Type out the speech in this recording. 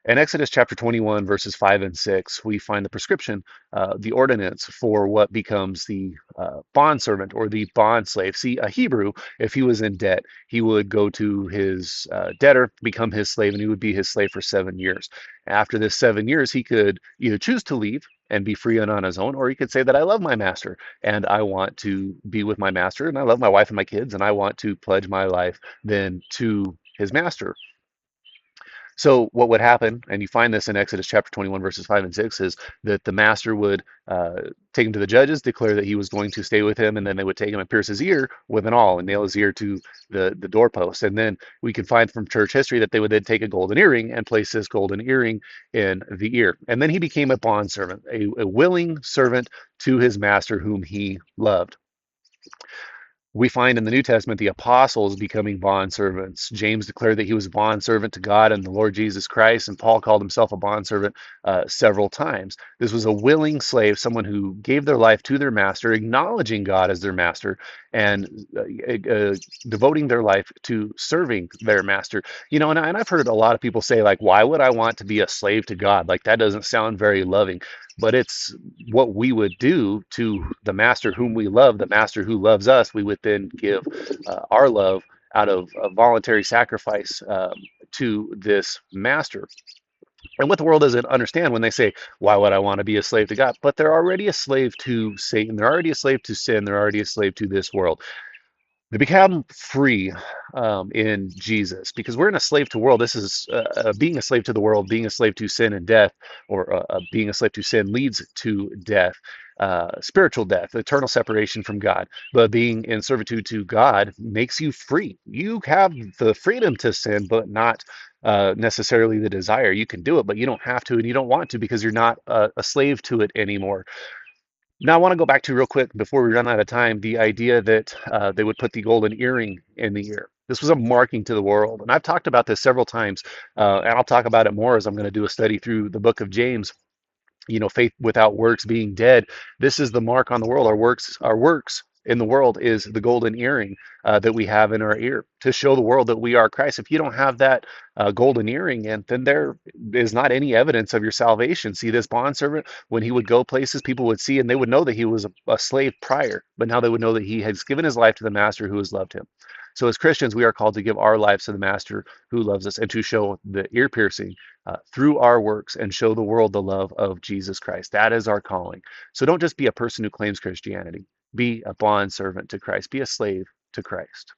In Exodus chapter 21, verses 5 and 6, we find the prescription, the ordinance for what becomes the bondservant or the bond slave. See, a Hebrew, if he was in debt, he would go to his debtor, become his slave, and he would be his slave for 7 years. After this 7 years, he could either choose to leave and be free and on his own, or he could say that I love my master and I want to be with my master and I love my wife and my kids and I want to pledge my life then to his master. So what would happen, and you find this in Exodus chapter 21, verses 5 and 6, is that the master would take him to the judges, declare that he was going to stay with him, and then they would take him and pierce his ear with an awl and nail his ear to the doorpost. And then we can find from church history that they would then take a golden earring and place this golden earring in the ear. And then he became a bondservant, a willing servant to his master whom he loved. We find in the New Testament the apostles becoming bondservants. James declared that he was a bondservant to God and the Lord Jesus Christ, and Paul called himself a bondservant several times. This was a willing slave, someone who gave their life to their master, acknowledging God as their master, and devoting their life to serving their master. And I've heard a lot of people say, like, why would I want to be a slave to God? Like, that doesn't sound very loving. But it's what we would do to the master whom we love, the master who loves us. We would then give our love out of a voluntary sacrifice to this master. And what the world doesn't understand when they say, why would I want to be a slave to God? But they're already a slave to Satan. They're already a slave to sin. They're already a slave to this world. They become free in Jesus because we're in a slave to world. This is being a slave to the world, being a slave to sin and death, or being a slave to sin leads to death, spiritual death, eternal separation from God. But being in servitude to God makes you free. You have the freedom to sin, but not necessarily the desire. You can do it, but you don't have to and you don't want to because you're not a slave to it anymore. Now, I want to go back to real quick before we run out of time the idea that they would put the golden earring in the ear. This was a marking to the world. And I've talked about this several times, and I'll talk about it more as I'm going to do a study through the book of James. Faith without works being dead. This is the mark on the world. Our works in the world is the golden earring that we have in our ear to show the world that we are Christ. If you don't have that golden earring, and then there is not any evidence of your salvation. See, this bondservant, when he would go places, people would see and they would know that he was a slave prior, but now they would know that he has given his life to the master who has loved him. So as Christians, we are called to give our lives to the master who loves us and to show the ear piercing through our works and show the world the love of Jesus Christ. That is our calling. So don't just be a person who claims Christianity. Be a bond servant to Christ. Be a slave to Christ.